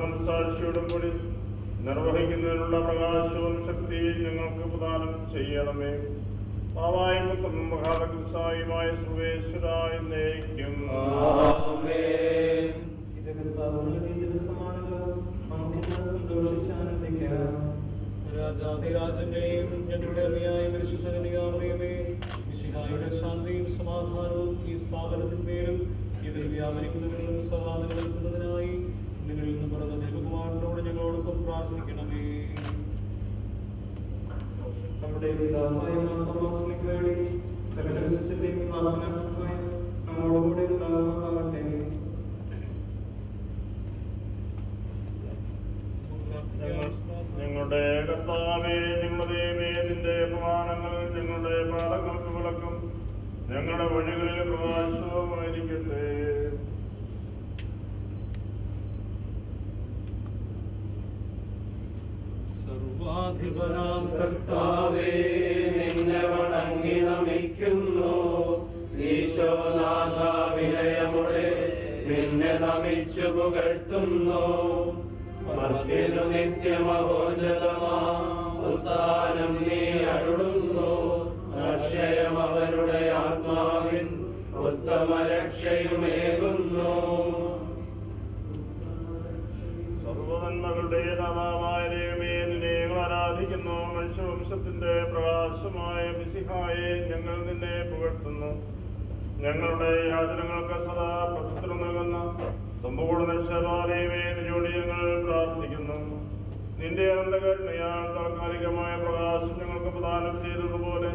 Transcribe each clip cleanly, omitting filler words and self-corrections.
മനസ്സാക്ഷിയോടും കൂടി നിർവഹിക്കുന്നതിനുള്ള പ്രകാശവും ശക്തിയും ഞങ്ങൾക്ക് പ്രദാനം ചെയ്യണമേ. പാവായും പുത്രനും മഹാകൃസായുമായ സർവേശ്വരായ എന്നേക്കും രാജാതിരാജന്റെയും ഞങ്ങളുടെ അറിയായ പരിശുദ്ധനിയാമേ, മിശിഹായുടെ ശാന്തിയും സമാധാനവും ഈ സ്ഥാപനത്തിന്മേലും ഇതിൽ വ്യാപരിക്കുന്നതിനും സമാധാനം നൽകുന്നതിനായി നിങ്ങളിൽ നിന്ന് പറഞ്ഞ ദൈവകുമാരനോട് ഞങ്ങളോടൊപ്പം പ്രാർത്ഥിക്കണമേ. നമ്മുടെ പിതാവായ മാതാവാസ്ലിക്ക് സകല വിശുദ്ധരുടെയും പ്രാർത്ഥനാ സഹായം നമ്മോടുകൂടെ ഉണ്ടാകുമാറാകട്ടെ. ഞങ്ങളുടെ കർത്താവേ, ഞങ്ങളുടെ ദൈവമേ, നിന്റെ പ്രമാണങ്ങൾ ഞങ്ങളുടെ പാദങ്ങൾക്ക് വിളക്കും ഞങ്ങളുടെ വഴികളിൽ പ്രകാശവുമായിരിക്കട്ടെ. സർവാധിപനാം കർത്താവേ, നിന്നെ വണങ്ങി നമിക്കുന്നു. ഈശോനാഥ, വിനയമുടെ നിന്നെ നമിച്ചു പുകഴ്ത്തുന്നു. മർത്യനു നിത്യമഹോന്നതമാ ഉത്താനം നീ അരുളുന്നു. അക്ഷയം അവരുടെ ആത്മാവിൻ ഉത്തമ രക്ഷയുമേകുന്നു. സർവനന്മകളുടെ ദാതാവായ ദൈവമേ, നിന്നെ ആരാധിക്കുന്നു. മനുഷ്യവംശത്തിന്റെ പ്രകാശമായ മിശിഹായെ ഞങ്ങൾ നിന്നെ പുകഴ്ത്തുന്നു. ഞങ്ങളുടെ യാചനകൾക്ക് സദാ പ്രത്യുത്തരം നൽകുന്ന സമ്പൂർണ്ണ നിശ്ചയദൈവമേ, നിന്നോട് ഞങ്ങൾ പ്രാർത്ഥിക്കുന്നു. നിന്റെ അനന്തകരുണയാൽ താൽക്കാലികമായ പ്രകാശം ഞങ്ങൾക്ക് പ്രദാനം ചെയ്തതുപോലെ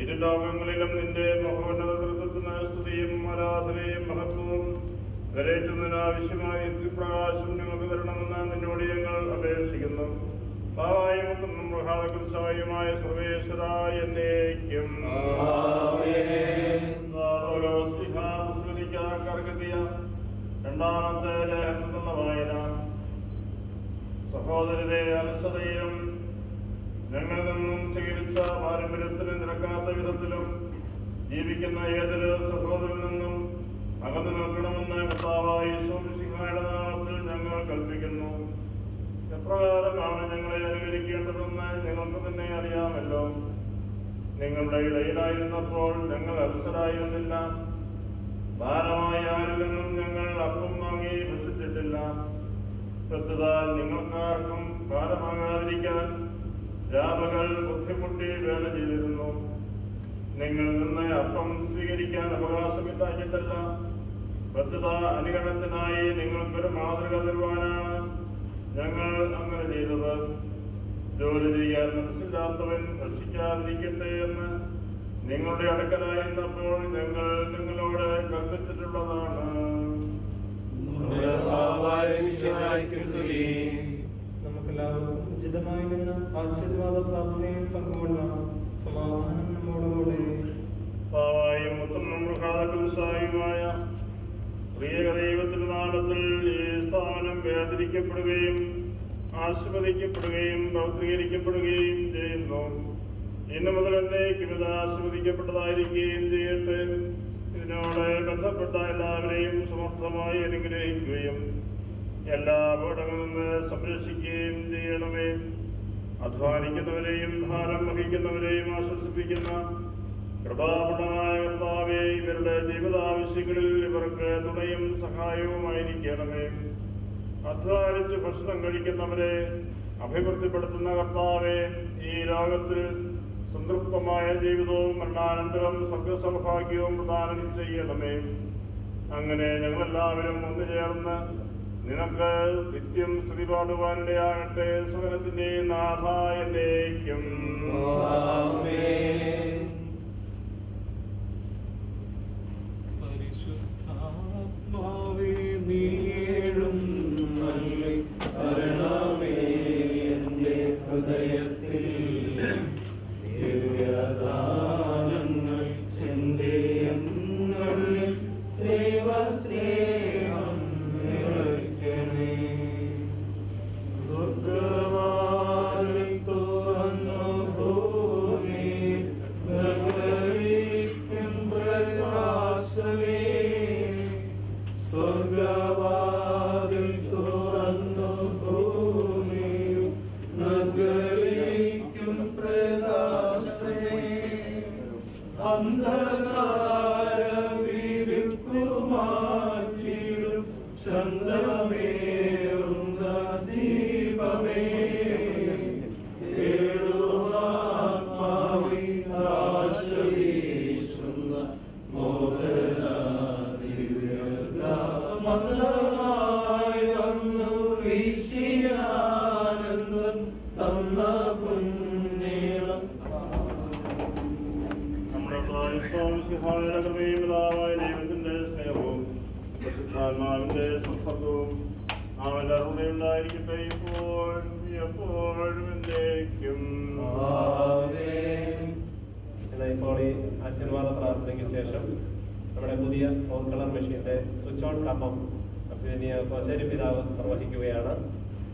ഇരു ലോകങ്ങളിലും നിന്റെ മഹോന്നത തൃത്വത്തിന് സ്തുതിയും ആരാധനയും മഹത്വവും വരേറ്റുന്നതിനാവശ്യമായ പ്രകാശം ഞങ്ങൾക്ക് തരണമെന്ന് നിന്നോട് ഞങ്ങൾ അപേക്ഷിക്കുന്നു. പാവായും പുത്രനും മഹാകൃസായുമായ സർവേശ്വരായ എന്നേക്കും കർഗതിയ രണ്ടാമത്തെ ലേഖനത്തിലുള്ള വായന. സഹോദരരെ, അലസതയിലും ഞങ്ങളിൽ നിന്നും സ്വീകരിച്ച പാരമ്പര്യത്തിന് നിരക്കാത്ത വിധത്തിലും ജീവിക്കുന്ന ഏതൊരു സഹോദരനിൽ നിന്നും അകന്നു നിൽക്കണമെന്ന് കർത്താവായ യേശു മിശിഹായുടെ നാമത്തിൽ ഞങ്ങൾ കൽപ്പിക്കുന്നു. എപ്രകാരമാണ് ഞങ്ങളെ അനുകരിക്കേണ്ടതെന്ന് നിങ്ങൾക്ക് തന്നെ അറിയാമല്ലോ. നിങ്ങളുടെ ഇടയിലായിരുന്നപ്പോൾ ഞങ്ങൾ അലസരായിരുന്നില്ല. ഭാരമായ ആരിൽ നിന്നും ഞങ്ങൾ അപ്പം വാങ്ങി ഭക്ഷിച്ചിട്ടില്ല. പ്രത്യുതാൽ നിങ്ങൾക്കാർക്കും ഭാരമാകാതിരിക്കാൻ രാപകൽ ബുദ്ധിമുട്ടി വേല ചെയ്തിരുന്നു. നിങ്ങളിൽ നിന്ന് അപ്പം സ്വീകരിക്കാൻ അവകാശമില്ലാഞ്ഞിട്ടല്ല, പ്രത്യുത അനുകരണത്തിനായി നിങ്ങൾക്കൊരു മാതൃക തരുവാനാണ് ഞങ്ങൾ അങ്ങനെ ചെയ്തത്. ജോലി ചെയ്യാൻ മനസ്സില്ലാത്തവൻ ഭക്ഷിക്കാതിരിക്കട്ടെ എന്ന് നിങ്ങളുടെ അടുക്കലായിരുന്നപ്പോൾ ഞങ്ങൾ നിങ്ങളോട് കൽപ്പിച്ചിട്ടുള്ളതാണ്. നമുക്കെല്ലാവർക്കും ഉചിതമായി നിന്ന് ആശീർവാദ പ്രാർത്ഥനയിൽ പങ്കുകൊള്ളാം. സമാധാനം നമ്മോടുകൂടെ. പാവായും പുത്രനും മഹാകൃസായുമായ പ്രിയ ദൈവത്തിന്റെ നാമത്തിൽ ഈ സ്ഥാനം വേർതിരിക്കപ്പെടുകയും ആശീർവദിക്കപ്പെടുകയും പൗത്രീകരിക്കപ്പെടുകയും ചെയ്യുന്നു. ഇന്നു മുതൽ എന്നേക്കും ഇത് ആശീർവദിക്കപ്പെട്ടതായിരിക്കുകയും ചെയ്യട്ടെ. ഇതിനോട് ബന്ധപ്പെട്ട എല്ലാവരെയും സമർത്ഥമായി അനുഗ്രഹിക്കുകയും എല്ലാ അപകടങ്ങളിൽ നിന്ന് സംരക്ഷിക്കുകയും ചെയ്യണമേ. അധ്വാനിക്കുന്നവരെയും ഭാരം വഹിക്കുന്നവരെയും ആശ്വസിപ്പിക്കുന്ന കൃപാപൂർണമായ കർത്താവേ, ഇവരുടെ ജീവിതാവശ്യങ്ങളിൽ ഇവർക്ക് തുണയും സഹായവുമായിരിക്കണമേ. അധ്വാനിച്ച് ഭക്ഷണം കഴിക്കുന്നവരെ അഭിവൃദ്ധിപ്പെടുത്തുന്ന കർത്താവേ, ഈ ലോകത്തിൽ സംതൃപ്തമായ ജീവിതവും മരണാനന്തരം സ്വർഗസൗഭാഗ്യവും പ്രദാനം ചെയ്യണമേ. അങ്ങനെ ഞങ്ങളെല്ലാവരും ഒന്നുചേർന്ന് നിനക്ക് നിത്യം സ്തുതി പാടുവാനിടയാകട്ടെ. സകലത്തിന്റെ നാഥായ എന്നേക്കും. പരിശുദ്ധാത്മാവേ, നീഴും നല്ലി വരണമേ എന്റെ ഹൃദയത്തിൽ. ദിവ്യദാനങ്ങൾ ചിന്തയങ്ങളിൽ ദൈവസ്നേഹം നിറയ്ക്കണേ. സ്വർഗ്ഗവാതിൽ തുറന്നു ഭൂമി പ്രകാശമേ. സ്വർഗ്ഗവാതിൽ തന്ന പുണ്യം നമ്മുടെ കൃപയും പിതാവായ ദൈവത്തിന്റെ സ്നേഹവും പരിശുദ്ധാത്മാവിന്റെ സംസർഗവും അവന്റെ അരുളെ ഉണ്ടായിരിക്കട്ടെ ഇപ്പോഴും എപ്പോഴും എന്നേക്കും. എന്നാൽ ഇപ്പോൾ ഈ ആശീർവാദ പ്രാർത്ഥനയ്ക്ക് ശേഷം നമ്മുടെ പുതിയ ഫോൺ കളർ മെഷീന്റെ സ്വിച്ച് ഓൺ കർമ്മം അഭിനന്ദനീയ കോശേരി പിതാവ് നിർവഹിക്കുകയാണ്.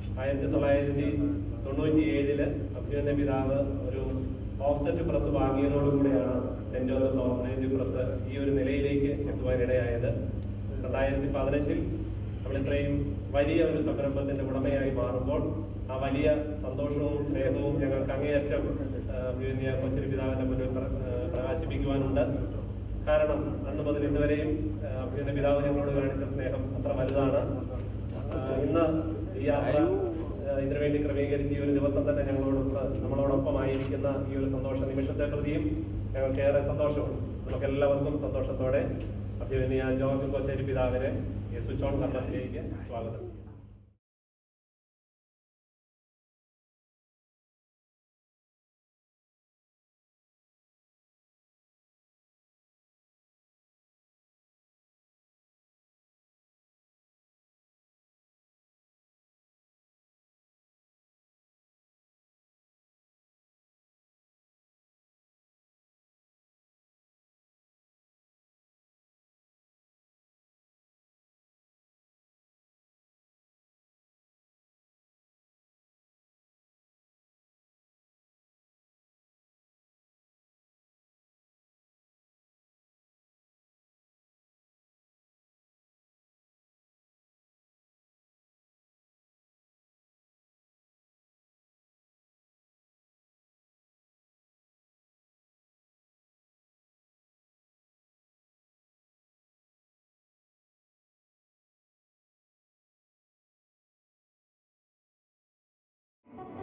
1997 അഭിനന്ദന പിതാവ് ഒരു ഓഫ്സെറ്റ് പ്രസ് വാങ്ങിയതോടുകൂടിയാണ് സെന്റ് ജോസഫ് ഓർഫനേജ് പ്രസ് ഈ ഒരു നിലയിലേക്ക് എത്തുവാനിടയായത്. 2015 നമ്മൾ ഇത്രയും വലിയ ഒരു സംരംഭത്തിന്റെ ഉടമയായി മാറുമ്പോൾ ആ വലിയ സന്തോഷവും സ്നേഹവും ഞങ്ങൾക്ക് അങ്ങേയറ്റം അഭിനന്ദനീയ കോശേരി പിതാവിന്റെ മുന്നിൽ പ്രകാശിപ്പിക്കുവാനുണ്ട്. കാരണം അന്ന് മുതൽ ഇന്നുവരെയും അഭിനന്ദന പിതാവ് ഞങ്ങളോട് കാണിച്ച സ്നേഹം അത്ര വലുതാണ്. ഇന്ന് ഈ യാത്ര ഇതിനുവേണ്ടി ക്രമീകരിച്ച് ഈ ഒരു ദിവസം തന്നെ നമ്മളോടൊപ്പമായിരിക്കുന്ന ഈ ഒരു സന്തോഷ നിമിഷത്തെ പ്രതിയും ഞങ്ങൾക്ക് ഏറെ സന്തോഷമുണ്ട്. നമുക്ക് എല്ലാവർക്കും സന്തോഷത്തോടെ അഭിനന്ദനീയ ജോർജ് കോശേരി പിതാവിനെ ഈ സ്വിച്ച് ഓൺ കർമ്മത്തിലേക്ക് സ്വാഗതം ചെയ്യും.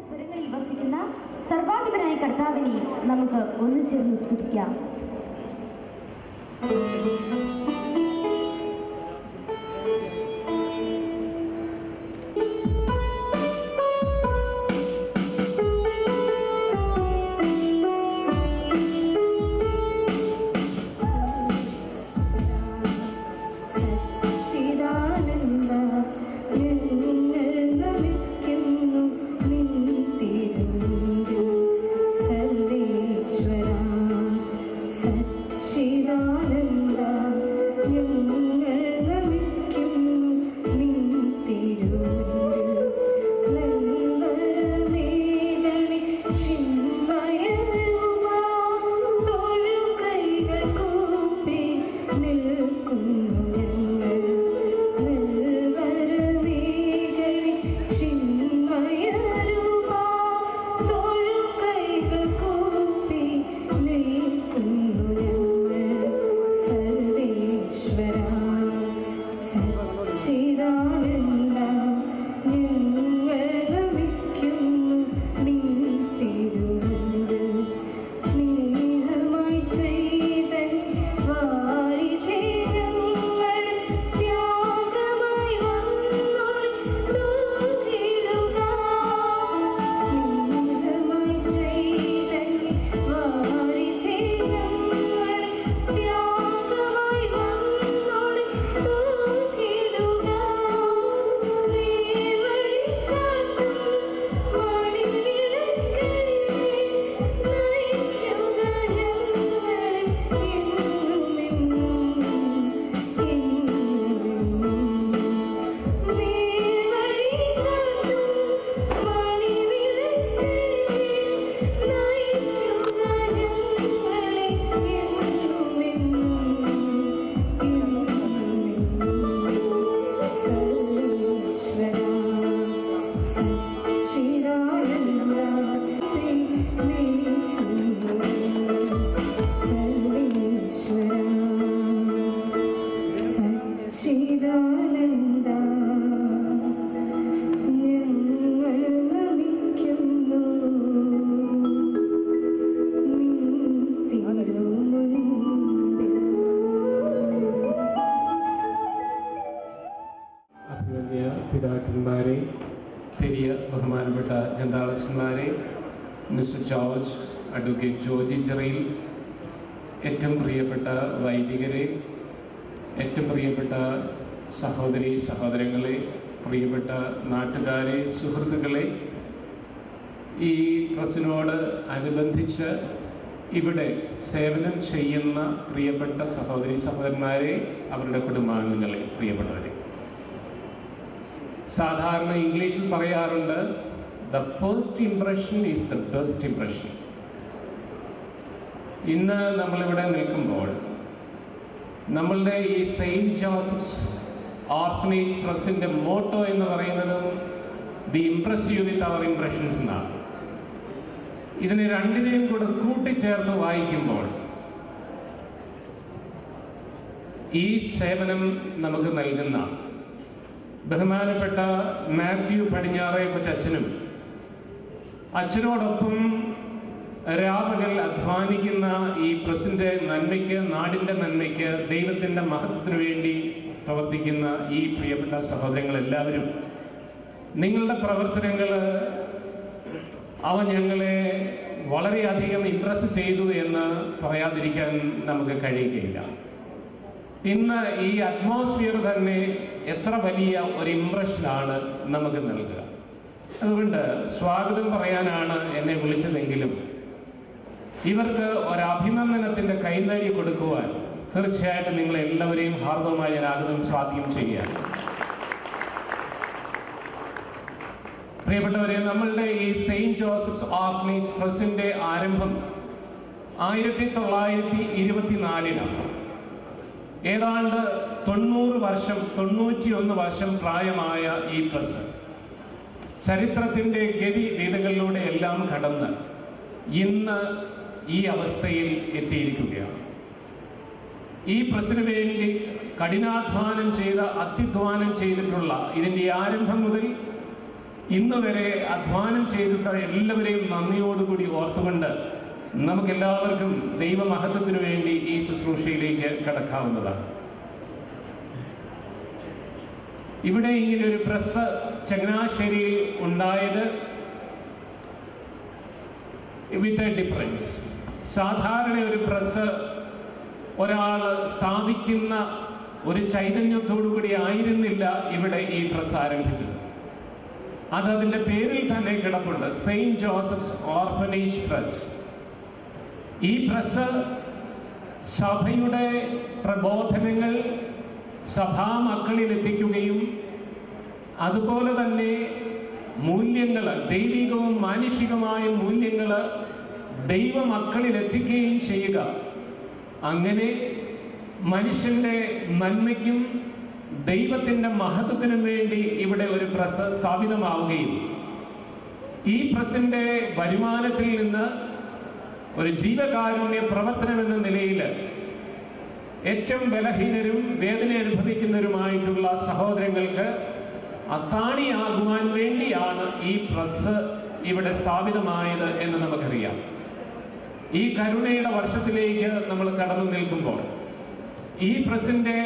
സ്വരങ്ങളിൽ വസിക്കുന്ന സർവാധിപനായ കർത്താവിനെ നമുക്ക് ഒന്നുചേർന്ന് സ്തുതിക്കാം. സർവേശ്വര സച്ചിദാനന്ദ ജനതാധ്യക്ഷന്മാരെ, മിസ്റ്റർ ജോർജ്, അഡ്വക്കേറ്റ് ജോർജി ചെറിയിൽ, ഏറ്റവും പ്രിയപ്പെട്ട വൈദികരെ, ഏറ്റവും പ്രിയപ്പെട്ട സഹോദരി സഹോദരങ്ങളെ, പ്രിയപ്പെട്ട നാട്ടുകാരെ, സുഹൃത്തുക്കളെ, ഈ പ്രസിനോട് അനുബന്ധിച്ച് ഇവിടെ സേവനം ചെയ്യുന്ന പ്രിയപ്പെട്ട സഹോദരി സഹോദരന്മാരെ, അവരുടെ കുടുംബാംഗങ്ങളെ, പ്രിയപ്പെട്ടവരെ, സാധാരണ ഇംഗ്ലീഷിൽ പറയാറുണ്ട്, the first impression is the best impression. ഇന്ന് നമ്മളിവിടെ നിൽക്കുമ്പോൾ നമ്മളുടെ ഈ സെയിൻറ്റ് ജോസഫ്സ് ഓർഫനേജ് ട്രസ്റ്റിന്റെ മോട്ടോ എന്ന് പറയുന്നതും be impress you with our impressions എന്നാണ്. ഇതിനെ രണ്ടിനെയും കൂടെ കൂട്ടിച്ചേർത്ത് വായിക്കുമ്പോൾ ഈ സേവനം നമുക്ക് നൽകുന്ന ബഹുമാനപ്പെട്ട മാത്യു പടിഞ്ഞാറേക്കുറ്റ അച്ഛനും അച്ഛനോടൊപ്പം രാപകൽ അധ്വാനിക്കുന്ന ഈ പ്രസിന്റെ നന്മയ്ക്ക്, നാടിന്റെ നന്മയ്ക്ക്, ദൈവത്തിന്റെ മഹത്വത്തിനു വേണ്ടി പ്രവർത്തിക്കുന്ന ഈ പ്രിയപ്പെട്ട സഹോദരങ്ങളെല്ലാവരും, നിങ്ങളുടെ പ്രവർത്തനങ്ങൾ അവ ഞങ്ങളെ വളരെയധികം ഇംപ്രസ് ചെയ്തു എന്ന് പറയാതിരിക്കാൻ നമുക്ക് കഴിയുകയില്ല. ഇന്ന് ഈ അറ്റ്മോസ്ഫിയർ തന്നെ എത്ര വലിയ ഒരു ഇംപ്രഷനാണ് നമുക്ക് നൽകുക. അതുകൊണ്ട് സ്വാഗതം പറയാനാണ് എന്നെ വിളിച്ചതെങ്കിലും ഇവർക്ക് ഒരഭിനന്ദനത്തിന്റെ കൈനഴി കൊടുക്കുവാൻ തീർച്ചയായിട്ടും നിങ്ങളെല്ലാവരെയും ഹാർദവമായി ഞാൻ ആഗ്രഹം സ്വാഗതം ചെയ്യുകയാണ്. പ്രിയപ്പെട്ടവരെ, നമ്മളുടെ ഈ സെയിൻറ്റ് ജോസഫ്സ് ഓർഫനേജ് ട്രസ്റ്റിന്റെ ആരംഭം 1924 ഏതാണ്ട് 91 വർഷം പ്രായമായ ഈ ട്രസ്റ്റ് ചരിത്രത്തിന്റെ ഗതിവേദികളിലൂടെ എല്ലാം കടന്ന് ഇന്ന് ഈ അവസ്ഥയിൽ എത്തിയിരിക്കുകയാണ്. ഈ പ്രസിന് വേണ്ടി കഠിനാധ്വാനം ചെയ്ത, അത്യുധ്വാനം ചെയ്തിട്ടുള്ള, ഇതിന്റെ ആരംഭം മുതൽ ഇന്ന് വരെ അധ്വാനം ചെയ്തിട്ടുള്ള എല്ലാവരെയും നന്ദിയോടുകൂടി ഓർത്തുകൊണ്ട് നമുക്കെല്ലാവർക്കും ദൈവമഹത്വത്തിനു വേണ്ടി ഈ ശുശ്രൂഷയിലേക്ക് കടക്കാവുന്നതാണ്. ഇവിടെ ഇങ്ങനെ ഒരു പ്രസ് ചങ്ങനാശ്ശേരിയിൽ ഉണ്ടായത് വിത്ത് എ ഡിഫറൻസ്. സാധാരണ ഒരു പ്രസ് ഒരാൾ സ്ഥാപിക്കുന്ന ഒരു ചൈതന്യത്തോടുകൂടി ആയിരുന്നില്ല ഇവിടെ ഈ പ്രസ് ആരംഭിച്ചത്. അത് അതിന്റെ പേരിൽ തന്നെ കിടപ്പുണ്ട്, സെയിൻറ്റ് ജോസഫ്സ് ഓർഫനേജ് പ്രസ്. ഈ പ്രസ് സഭയുടെ പ്രബോധനങ്ങൾ സഭാമക്കളിൽ എത്തിക്കുകയും അതുപോലെ തന്നെ മൂല്യങ്ങൾ, ദൈവികവും മാനുഷികമായ മൂല്യങ്ങൾ ദൈവമക്കളിൽ എത്തിക്കുകയും ചെയ്യുക. അങ്ങനെ മനുഷ്യന്റെ നന്മയ്ക്കും ദൈവത്തിന്റെ മഹത്വത്തിനും വേണ്ടി ഇവിടെ ഒരു പ്രസ് സ്ഥാപിതമാവുകയും ഈ പ്രസിന്റെ വരുമാനത്തിൽ നിന്ന് ഒരു ജീവകാരുണ്യ പ്രവർത്തനം എന്ന നിലയിൽ ഏറ്റവും ബലഹീനരും വേദന അനുഭവിക്കുന്നവരുമായിട്ടുള്ള സഹോദരങ്ങൾക്ക് അത്താണിയാകുവാൻ വേണ്ടിയാണ് ഈ പ്രസ് ഇവിടെ സ്ഥാപിതമായത് എന്ന് നമുക്കറിയാം. ഈ കരുണയുടെ വർഷത്തിലേക്ക് നമ്മൾ കടന്നു നിൽക്കുമ്പോൾ ഈ പ്രസിന്റെ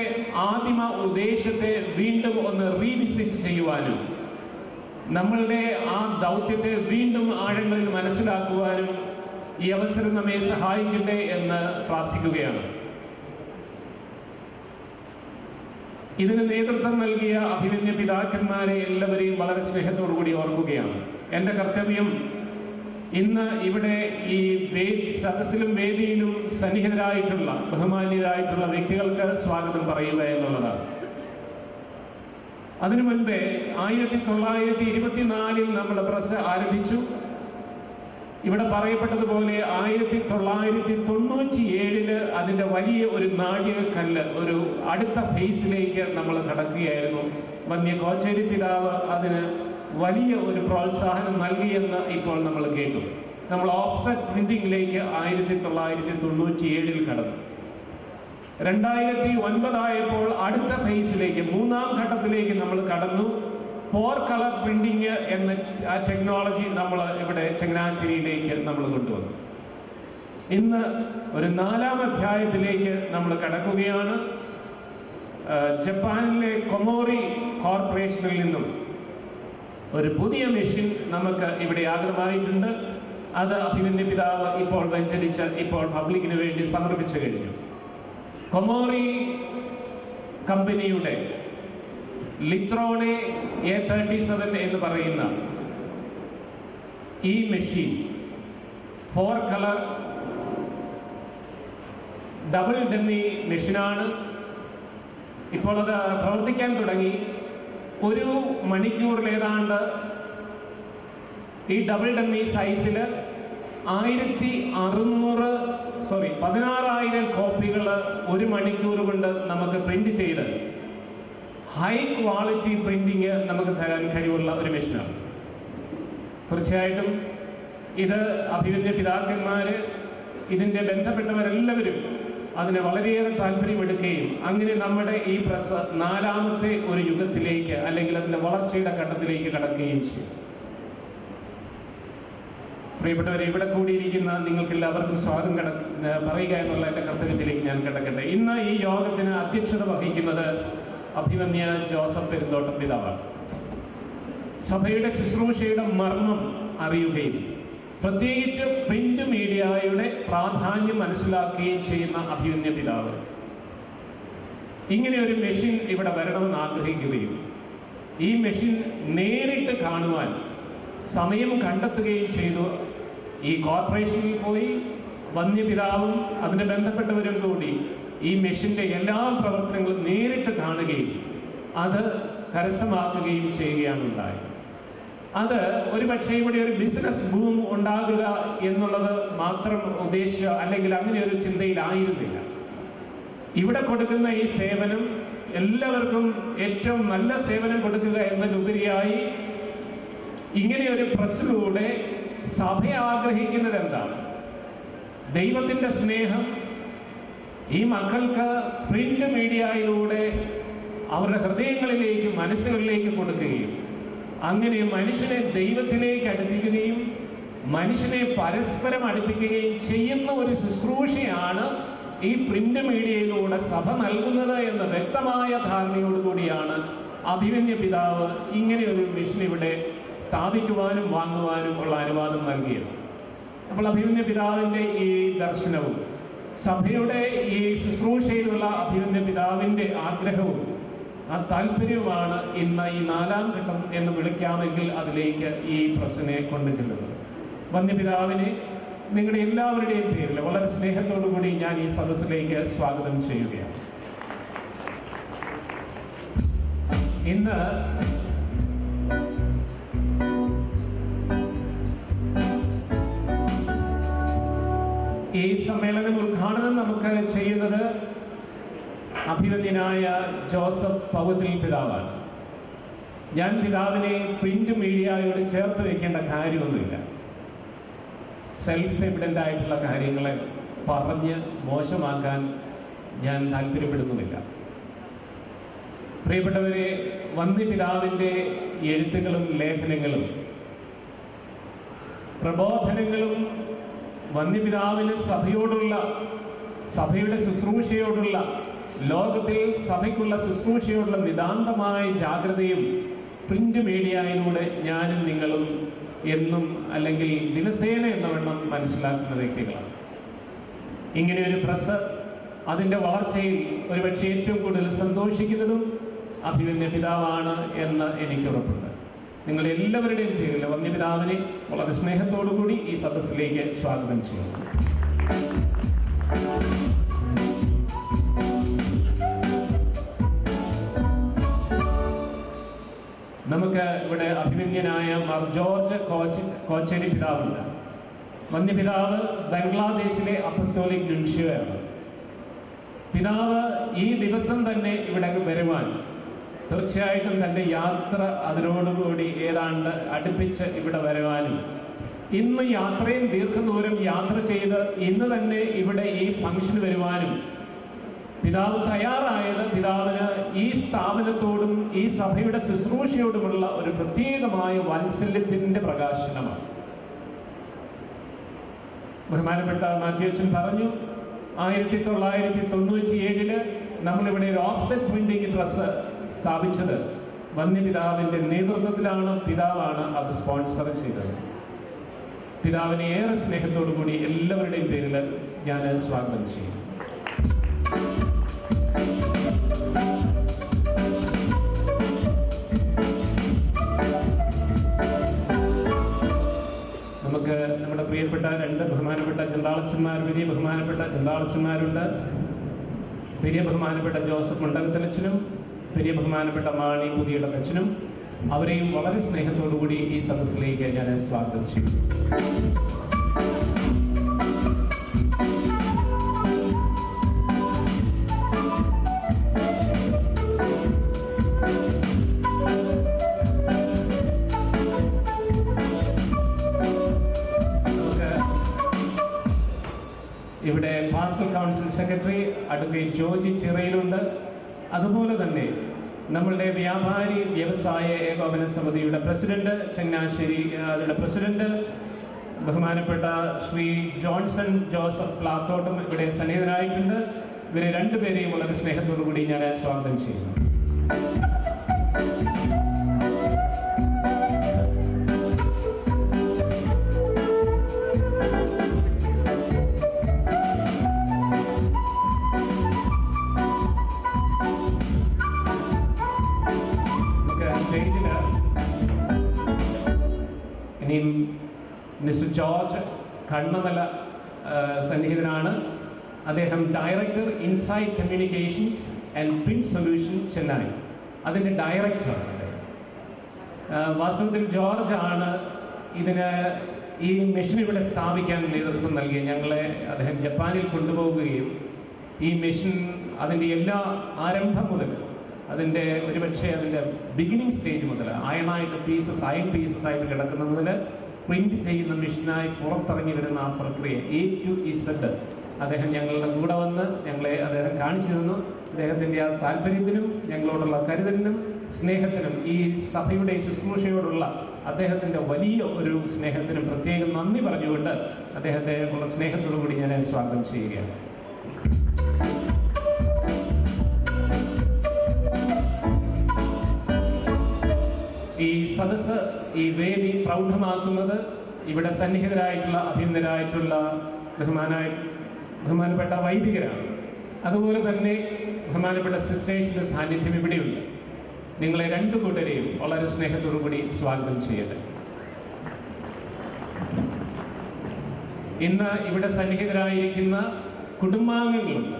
ആദിമ ഉദ്ദേശത്തെ വീണ്ടും ഒന്ന് റീവിസിറ്റ് ചെയ്യുവാനും നമ്മളുടെ ആ ദൗത്യത്തെ വീണ്ടും ആഴങ്ങളിൽ മനസ്സിലാക്കുവാനും ഈ അവസരം നമ്മെ സഹായിക്കട്ടെ എന്ന് പ്രാർത്ഥിക്കുകയാണ്. ഇതിന് നേതൃത്വം നൽകിയ അഭിമന്യ പിതാക്കന്മാരെ എല്ലാവരെയും വളരെ സ്നേഹത്തോടു കൂടി ഓർക്കുകയാണ്. എൻ്റെ കർത്തവ്യം ഇന്ന് ഇവിടെ ഈ സദസ്സിലും വേദിയിലും സന്നിഹിതരായിട്ടുള്ള ബഹുമാന്യരായിട്ടുള്ള വ്യക്തികൾക്ക് സ്വാഗതം പറയുക എന്നുള്ളതാണ്. അതിനു മുൻപേ 1924 നമ്മുടെ പ്രസ് ആരംഭിച്ചു. ഇവിടെ പറയപ്പെട്ടതുപോലെ 1997 അതിന്റെ വലിയ ഒരു നാഴികക്കല്ല്, ഒരു അടുത്ത ഫേസിലേക്ക് നമ്മൾ കടക്കുകയായിരുന്നു. വന്യ കോച്ചേരി പിതാവ് അതിന് വലിയ ഒരു പ്രോത്സാഹനം നൽകിയെന്ന് ഇപ്പോൾ നമ്മൾ കേട്ടു. നമ്മൾ ഓഫ്സെറ്റ് പ്രിന്റിംഗിലേക്ക് 1997 കടന്നു. 2009 ആയപ്പോൾ അടുത്ത ഫേസിലേക്ക്, മൂന്നാം ഘട്ടത്തിലേക്ക് നമ്മൾ കടന്നു. 4 കളർ പ്രിന്റിംഗ് എന്ന ആ ടെക്നോളജി നമ്മൾ ഇവിടെ ചങ്ങനാശ്ശേരിയിലേക്ക് നമ്മൾ കൊണ്ടുവന്നു. ഇന്ന് ഒരു 4ാം അധ്യായത്തിലേക്ക് നമ്മൾ കടക്കുകയാണ്. ജപ്പാനിലെ കൊമോറി കോർപ്പറേഷനിൽ നിന്നും ഒരു പുതിയ മെഷീൻ നമുക്ക് ഇവിടെ ആഗ്രഹമായിട്ടുണ്ട്. അത് അഭിമന്യ പിതാവ് ഇപ്പോൾ വെഞ്ചരിച്ച് ഇപ്പോൾ പബ്ലിക്കിന് വേണ്ടി സമർപ്പിച്ചു കഴിഞ്ഞു. കൊമോറി കമ്പനിയുടെ ലിത്രോണെ A37 എന്ന് പറയുന്ന ഈ മെഷീൻ 4 കളർ ഡബിൾ ഡമ്മി മെഷീനാണ്. ഇപ്പോൾ അത് പ്രവർത്തിക്കാൻ തുടങ്ങി. ഒരു മണിക്കൂറിൽ ഏതാണ്ട് ഈ ഡബിൾ ഡമ്മി സൈസിൽ 16,000 കോപ്പികൾ ഒരു മണിക്കൂർ കൊണ്ട് നമുക്ക് പ്രിന്റ് ചെയ്ത് ഹൈ ക്വാളിറ്റി പ്രിന്റിങ് നമുക്ക് തരാൻ കഴിവുള്ള ഒരു മെഷീനാണ്. തീർച്ചയായിട്ടും ഇത് അഭിമന്യ പിതാക്കന്മാര് ഇതിന്റെ ബന്ധപ്പെട്ടവരെല്ലാവരും അതിന് വളരെയേറെ താല്പര്യമെടുക്കുകയും അങ്ങനെ നമ്മുടെ ഈ പ്രസ് 4ാമത്തെ ഒരു യുഗത്തിലേക്ക് അല്ലെങ്കിൽ അതിന്റെ വളർച്ചയുടെ ഘട്ടത്തിലേക്ക് കടക്കുകയും ചെയ്യും. പ്രിയപ്പെട്ടവരെ, ഇവിടെ കൂടിയിരിക്കുന്ന നിങ്ങൾക്ക് എല്ലാവർക്കും സ്വാഗതം പറയുക എന്നുള്ള എന്റെ കർത്തവ്യത്തിലേക്ക് ഞാൻ കിടക്കട്ടെ. ഇന്ന് ഈ യോഗത്തിന് അധ്യക്ഷത വഹിക്കുന്നത് അഭിമന്യ ജോസഫ് പെരുന്തോട്ടം പിതാവാണ്. സഭയുടെ ശുശ്രൂഷയുടെ മർമ്മം അറിയുകയും പ്രത്യേകിച്ച് പ്രിന്റ് മീഡിയയുടെ പ്രാധാന്യം മനസ്സിലാക്കുകയും ചെയ്യുന്ന അഭിമന്യ പിതാവ് ഇങ്ങനെ ഒരു മെഷീൻ ഇവിടെ വരണമെന്ന് ആഗ്രഹിക്കുകയും ഈ മെഷീൻ നേരിട്ട് കാണുവാൻ സമയം കണ്ടെത്തുകയും ചെയ്തു. ഈ കോർപ്പറേഷനിൽ പോയി വന്യപിതാവും അതിന് ബന്ധപ്പെട്ടവരും കൂടി ഈ മെഷീന്റെ എല്ലാ പ്രവർത്തനങ്ങളും നേരിട്ട് കാണുകയും അത് കരസ്ഥമാക്കുകയും ചെയ്യുകയാണ് ഉണ്ടായത്. അത് ഒരു പക്ഷേ ഇവിടെ ഒരു ബിസിനസ് ബൂം ഉണ്ടാകുക എന്നുള്ളത് മാത്രം ഉദ്ദേശിച്ച അല്ലെങ്കിൽ അങ്ങനെ ഒരു ചിന്തയിലായിരുന്നില്ല. ഇവിടെ കൊടുക്കുന്ന ഈ സേവനം എല്ലാവർക്കും ഏറ്റവും നല്ല സേവനം കൊടുക്കുക എന്നതിലുപരിയായി ഇങ്ങനെ ഒരു പ്രസ്സിലൂടെ സഭ ആഗ്രഹിക്കുന്നത് എന്താണ്? ദൈവത്തിന്റെ സ്നേഹം ഈ മക്കൾക്ക് പ്രിന്റ് മീഡിയയിലൂടെ അവരുടെ ഹൃദയങ്ങളിലേക്ക് മനസ്സുകളിലേക്ക് കൊടുക്കുകയും അങ്ങനെ മനുഷ്യനെ ദൈവത്തിലേക്ക് അടുപ്പിക്കുകയും മനുഷ്യനെ പരസ്പരം അടുപ്പിക്കുകയും ചെയ്യുന്ന ഒരു ശുശ്രൂഷയാണ് ഈ പ്രിന്റ് മീഡിയയിലൂടെ സഭ നൽകുന്നത് എന്ന വ്യക്തമായ ധാരണയോടുകൂടിയാണ് അഭിമന്യ പിതാവ് ഇങ്ങനെ ഒരു മിഷൻ ഇവിടെ സ്ഥാപിക്കുവാനും വാങ്ങുവാനും ഉള്ള അനുവാദം നൽകിയത്. അപ്പോൾ അഭിമന്യ പിതാവിന്റെ ഈ ദർശനവും സഭയുടെ ഈ ശുശ്രൂഷയിലുള്ള അഭിമന്യ പിതാവിന്റെ ആഗ്രഹവും ആ താല്പര്യവുമാണ് ഇന്ന് ഈ 4ാം ഘട്ടം എന്ന് വിളിക്കാമെങ്കിൽ അതിലേക്ക് ഈ പ്രശ്നെ കൊണ്ടു ചെല്ലുന്നത്. വന്യപിതാവിനെ നിങ്ങളുടെ എല്ലാവരുടെയും പേരിൽ വളരെ സ്നേഹത്തോടു കൂടി ഞാൻ ഈ സദസ്സിലേക്ക് സ്വാഗതം ചെയ്യുകയാണ്. ഇന്ന് ഈ സമ്മേളനം ഉദ്ഘാടനം നമുക്ക് ചെയ്യുന്നത് അഭിവന്ദ്യനായ ജോസഫ് പൗതിൽ പിതാവാണ്. ഞാൻ പിതാവിനെ പ്രിന്റ് മീഡിയയോട് ചേർത്ത് വെക്കേണ്ട കാര്യമൊന്നുമില്ല. സെൽഫ് എവിഡന്റ് ആയിട്ടുള്ള കാര്യങ്ങളെ പറഞ്ഞ് മോശമാക്കാൻ ഞാൻ താല്പര്യപ്പെടുന്നുമില്ല. പ്രിയപ്പെട്ടവരെ, വന്യപിതാവിൻ്റെ എഴുത്തുകളും ലേഖനങ്ങളും പ്രബോധനങ്ങളും വന്യപിതാവിന് സഭയുടെ ശുശ്രൂഷയോടുള്ള ലോകത്തിൽ സഭയ്ക്കുള്ള ശുശ്രൂഷയോടുള്ള നിതാന്തമായ ജാഗ്രതയും പ്രിന്റ് മീഡിയയിലൂടെ ഞാനും നിങ്ങളും എന്നും അല്ലെങ്കിൽ ദിവസേന എന്നവണ്ണം മനസ്സിലാക്കുന്ന വ്യക്തികളാണ്. ഇങ്ങനെ ഒരു പ്രസ് അതിൻ്റെ വളർച്ചയിൽ ഒരുപക്ഷെ ഏറ്റവും കൂടുതൽ സന്തോഷിക്കുന്നതും അഭിമന്യ പിതാവാണ് എന്ന് എനിക്ക് ഉറപ്പുണ്ട്. നിങ്ങളുടെ എല്ലാവരുടെയും പേരിൽ വന്യപിതാവിനെ വളരെ സ്നേഹത്തോടു കൂടി ഈ സദസ്സിലേക്ക് സ്വാഗതം ചെയ്യുന്നു. നമുക്ക് ഇവിടെ അഭിമന്യനായ മാർ ജോർജ് കോച്ചേരി പിതാവുണ്ട്. വന്യപിതാവ് ബംഗ്ലാദേശിലെ അപ്പസ്തോലിക് നുൻഷ്യോയാണ്. പിതാവ് ഈ ദിവസം തന്നെ ഇവിടെ വരുവാൻ തീർച്ചയായിട്ടും തൻ്റെ യാത്ര അതിനോടുകൂടി ഏതാണ്ട് അടുപ്പിച്ച് ഇവിടെ വരുവാനും ഇന്ന് യാത്രയും ദീർഘദൂരം യാത്ര ചെയ്ത് ഇന്ന് തന്നെ ഇവിടെ ഈ ഫംഗ്ഷന് വരുവാനും പിതാവ് തയ്യാറായത് പിതാവിന് ഈ സ്ഥാപനത്തോടും ഈ സഭയുടെ ശുശ്രൂഷയോടുമുള്ള ഒരു പ്രത്യേകമായ വാത്സല്യത്തിന്റെ പ്രകാശനമാണ്. ബഹുമാനപ്പെട്ട മാത്യുച്ചൻ പറഞ്ഞു, 1997 നമ്മളിവിടെ ഒരു ഓഫ്സെറ്റ് പ്രിന്റിംഗ് പ്രസ് സ്ഥാപിച്ചത് വന്യപിതാവിൻ്റെ നേതൃത്വത്തിലാണ്, പിതാവാണ് അത് സ്പോൺസർ ചെയ്തത്. പിതാവിനെ ഏറെ സ്നേഹത്തോടു കൂടി എല്ലാവരുടെയും പേരിൽ ഞാൻ സ്വാഗതം ചെയ്യും. നമുക്ക് നമ്മുടെ പ്രിയപ്പെട്ട രണ്ട് ബഹുമാനപ്പെട്ട ചണ്ടാളച്ചന്മാർ, വലിയ ബഹുമാനപ്പെട്ട ചണ്ടാളച്ചന്മാരുണ്ട്. വലിയ ബഹുമാനപ്പെട്ട ജോസഫ് മണ്ഡലത്തലച്ചനും വലിയ ബഹുമാനപ്പെട്ട മാണി പുതിയിടത്തച്ഛനും, അവരെയും വളരെ സ്നേഹത്തോടുകൂടി ഈ സദസ്സിലേക്ക് ഞാൻ സ്വാഗതം ചെയ്യും. ഇവിടെ pastoral council secretary advocate George ചിറയിലുണ്ട്. അതുപോലെ തന്നെ നമ്മളുടെ വ്യാപാരി വ്യവസായ ഏകോപന സമിതിയുടെ പ്രസിഡന്റ്, ചങ്ങനാശ്ശേരി പ്രസിഡന്റ് ബഹുമാനപ്പെട്ട ശ്രീ ജോൺസൺ ജോസഫ് പ്ലാത്തോട്ടും ഇവിടെ സന്നിഹിതനായിട്ടുണ്ട്. ഇവരെ രണ്ടുപേരെയും വളരെ സ്നേഹത്തോടു കൂടി ഞാൻ സ്വാഗതം ചെയ്യുന്നു. ഇനിയും മിസ്റ്റർ ജോർജ് കണ്ണമല സന്നിഹിതനാണ്. അദ്ദേഹം director insight communications and print solution Chennai, അതിൻ്റെ ഡയറക്ടറാണ്. വാസ്തവത്തിൽ ജോർജ് ആണ് ഇതിന് ഈ മെഷീൻ ഇവിടെ സ്ഥാപിക്കാൻ നേതൃത്വം നൽകിയ. ഞങ്ങളെ അദ്ദേഹം ജപ്പാനിൽ കൊണ്ടുപോവുകയും ഈ മെഷീൻ അതിൻ്റെ എല്ലാ ആരംഭം മുതൽ അതിൻ്റെ ഒരുപക്ഷെ അതിൻ്റെ ബിഗിനിങ് സ്റ്റേജ് മുതൽ അയൺ പീസസ് ആയിട്ട് കിടക്കുന്ന മുതൽ പ്രിന്റ് ചെയ്യുന്ന മെഷീനായി പുറത്തിറങ്ങി വരുന്ന ആ പ്രക്രിയ A to Z അദ്ദേഹം ഞങ്ങളുടെ കൂടെ വന്ന് ഞങ്ങളെ അദ്ദേഹം കാണിച്ചു തന്നു. അദ്ദേഹത്തിൻ്റെ ആ താല്പര്യത്തിനും ഞങ്ങളോടുള്ള കരുതലിനും സ്നേഹത്തിനും ഈ സഭയുടെ ശുശ്രൂഷയോടുള്ള അദ്ദേഹത്തിൻ്റെ വലിയ ഒരു സ്നേഹത്തിനും പ്രത്യേകം നന്ദി പറഞ്ഞുകൊണ്ട് അദ്ദേഹത്തെ ഉള്ള സ്നേഹത്തോടു കൂടി ഞാൻ സ്വാഗതം ചെയ്യുകയാണ്. ഈ സദസ്സ്, ഈ വേദി പ്രൗഢമാക്കുന്നത് ഇവിടെ സന്നിഹിതരായിട്ടുള്ള അഭിനന്ദരായിട്ടുള്ള ബഹുമാനപ്പെട്ട വൈദികരാണ്. അതുപോലെ തന്നെ ബഹുമാനപ്പെട്ട സിസ്റ്റേഴ്സിന്റെ സാന്നിധ്യം ഇവിടെയുണ്ട്. നിങ്ങളെ രണ്ടു കൂട്ടരെയും വളരെ സ്നേഹത്തോടു കൂടി സ്വാഗതം ചെയ്യട്ടെ. ഇന്ന് ഇവിടെ സന്നിഹിതരായിരിക്കുന്ന കുടുംബാംഗങ്ങളുണ്ട്.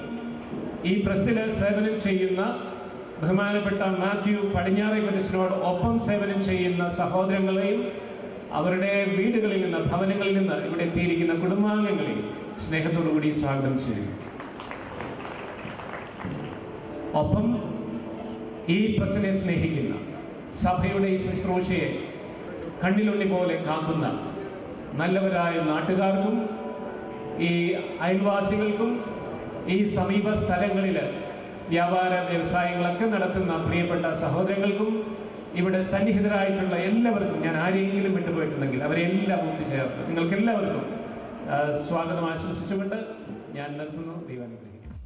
ഈ പ്രസ്സിൽ സേവനം ചെയ്യുന്ന ബഹുമാനപ്പെട്ട മാത്യു പടിഞ്ഞാറേ കുരിശിനോട് ഒപ്പം സേവനം ചെയ്യുന്ന സഹോദരങ്ങളെയും അവരുടെ വീടുകളിൽ നിന്ന്, ഭവനങ്ങളിൽ നിന്ന് ഇവിടെ എത്തിയിരിക്കുന്ന കുടുംബാംഗങ്ങളെയും സ്നേഹത്തോടു കൂടി സ്വാഗതം ചെയ്യുന്നു. ഒപ്പം ഈ പ്രസിനെ സ്നേഹിക്കുന്ന, സഭയുടെ ഈ ശുശ്രൂഷയെ കണ്ണിലുണ്ണി പോലെ കാക്കുന്ന നല്ലവരായ നാട്ടുകാർക്കും ഈ അയൽവാസികൾക്കും ഈ സമീപ സ്ഥലങ്ങളിൽ വ്യാപാര വ്യവസായങ്ങളൊക്കെ നടത്തുന്ന പ്രിയപ്പെട്ട സഹോദരങ്ങൾക്കും ഇവിടെ സന്നിഹിതരായിട്ടുള്ള എല്ലാവർക്കും, ഞാൻ ആരെങ്കിലും വിട്ടുപോയിട്ടുണ്ടെങ്കിൽ അവരെല്ലാം ഒത്തുചേർത്ത് നിങ്ങൾക്ക് എല്ലാവർക്കും സ്വാഗതം ആശംസിച്ചുകൊണ്ട് ഞാൻ നിർത്തുന്നു. ദൈവാനുഗ്രഹിക്കട്ടെ.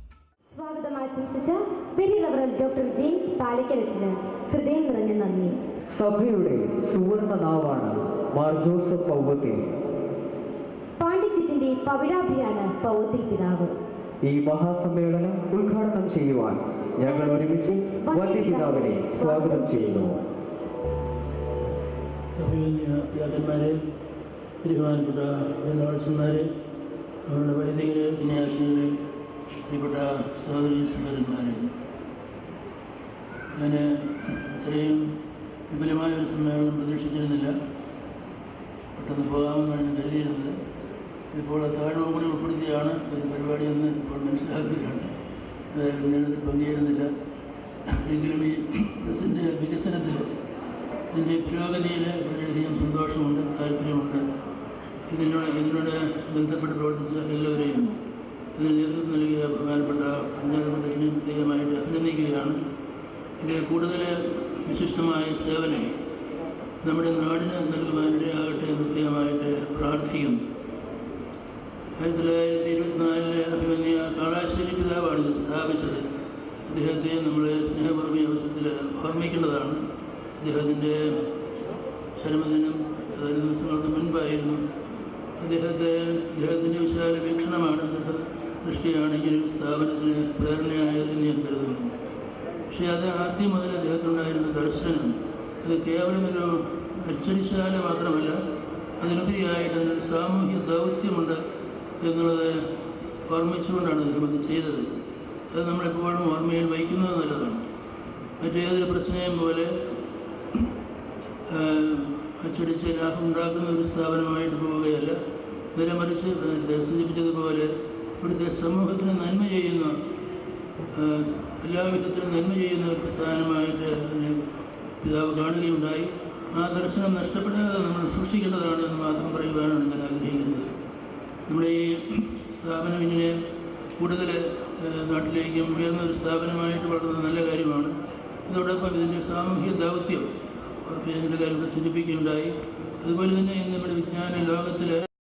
സ്വാഗതം ആശംസിച്ച വലിയ റവറൻ ഡോക്ടർ ജെയിംസ് പാലക്കരച്ചിന് ഹൃദയം നിറഞ്ഞ നന്ദി. സഭയുടെ സുവർണ നാവാണ് മാർ ജോസഫ് പൗവത്തിൽ. പാണ്ഡിത്യത്തിന്റെ പവിഴാഭിയാണ് പൗവത്തിൽ പിതാവ്. ഈ മഹാസമ്മേളനം ഉദ്ഘാടനം ചെയ്യുവാൻ ഞങ്ങൾ ഒരുമിച്ച് വന്യപിതാവിനെ സ്വാഗതം ചെയ്യുന്നു. പിതാക്കന്മാരെ, ബഹുമാനപ്പെട്ട ജനവാസന്മാരെ, അവരുടെ വൈദികരെ, വിന്യാസികളെ, പ്രിയപ്പെട്ട സഹോദരി സഹോദരന്മാരെ, ഞാൻ ഇത്രയും വിപുലമായ ഒരു സമ്മേളനം പ്രതീക്ഷിച്ചിരുന്നില്ല. പെട്ടെന്ന് പോകാമെന്നാണ് ഞാൻ കരുതിയിരുന്നത്. ഇപ്പോൾ താഴ്വ കൂടി ഉൾപ്പെടുത്തിയാണ് ഒരു പരിപാടിയെന്ന് ഇപ്പോൾ മനസ്സിലാക്കുകയാണ്. ഞാനത് പങ്കുചേരുന്നില്ല. എങ്കിലും ഈ പ്രസിൻ്റെ വികസനത്തിൽ, ഇതിൻ്റെ പുരോഗതിയിൽ വളരെയധികം സന്തോഷമുണ്ട്, താല്പര്യമുണ്ട്. ഇതിനോട് ബന്ധപ്പെട്ട് പ്രവർത്തിച്ച എല്ലാവരെയും, ഇതിന് നേതൃത്വം നൽകിയ ബഹുമാനപ്പെട്ട പഞ്ചായത്ത് പ്രത്യേകമായിട്ട് അഭിനന്ദിക്കുകയാണ്. ഇത് കൂടുതൽ വിശിഷ്ടമായ സേവനം നമ്മുടെ നാടിന് നൽകുവാനിടയാകട്ടെ എന്ന് പ്രത്യേകമായിട്ട് പ്രാർത്ഥിക്കുന്നു. 1924 അഭിമന്യ കാളാശ്ശേരി പിതാവാണ് ഇത് സ്ഥാപിച്ചത്. അദ്ദേഹത്തെ നമ്മൾ സ്നേഹപൂർവ്വ അവസരത്തിൽ ഓർമ്മിക്കേണ്ടതാണ്. അദ്ദേഹത്തിൻ്റെ ചരമദിനം ഏതാനും ദിവസങ്ങൾക്ക് മുൻപായിരുന്നു. അദ്ദേഹത്തിൻ്റെ വിശാല വീക്ഷണമാണ്, ദൃഷ്ടിയാണ് ഈ ഒരു സ്ഥാപനത്തിന് പ്രേരണയായതെന്ന് ഞാൻ കരുതുന്നു. പക്ഷേ അത് ആദ്യം മുതൽ അദ്ദേഹത്തിനുണ്ടായിരുന്ന ദർശനം അത് കേവലം ഒരു അച്ചടിശാല മാത്രമല്ല, അതിലുപരിയായിട്ട് അതിനൊരു സാമൂഹ്യ ദൗത്യമുണ്ട് എന്നുള്ളത് ഓർമ്മിച്ചുകൊണ്ടാണ് അദ്ദേഹം അത് ചെയ്തത്. അത് നമ്മളെപ്പോഴും ഓർമ്മയിൽ വയ്ക്കുന്നത് നല്ലതാണ്. മറ്റേതൊരു പ്രശ്നം പോലെ അച്ചടിച്ച് ലാഭം ഉണ്ടാക്കുന്ന ഒരു സ്ഥാപനമായിട്ട് പോവുകയല്ല, നേരെ മറിച്ച് സൂചിപ്പിച്ചതുപോലെ ഇവിടുത്തെ സമൂഹത്തിന് നന്മ ചെയ്യുന്ന, എല്ലാ വിധത്തിലും നന്മ ചെയ്യുന്ന ഒരു സ്ഥാനമായിട്ട് പിതാവ് കാണുകയുണ്ടായി. ആ ദർശനം നഷ്ടപ്പെടാതെ നമ്മൾ സൂക്ഷിക്കേണ്ടതാണ് എന്ന് മാത്രം പറയുവാനാണ് ഞാൻ ആഗ്രഹിക്കുന്നത്. നമ്മുടെ ഈ സ്ഥാപനം ഇങ്ങനെ കൂടുതൽ നാട്ടിലേക്കും ഉയർന്ന ഒരു സ്ഥാപനമായിട്ട് വളർന്നത് നല്ല കാര്യമാണ്. അതോടൊപ്പം ഇതിൻ്റെ സാമൂഹ്യ ദൗത്യം ഇതിൻ്റെ കാര്യങ്ങൾ സൂചിപ്പിക്കുകയുണ്ടായി. അതുപോലെ തന്നെ ഇന്ന് നമ്മുടെ വിജ്ഞാന ലോകത്തിൽ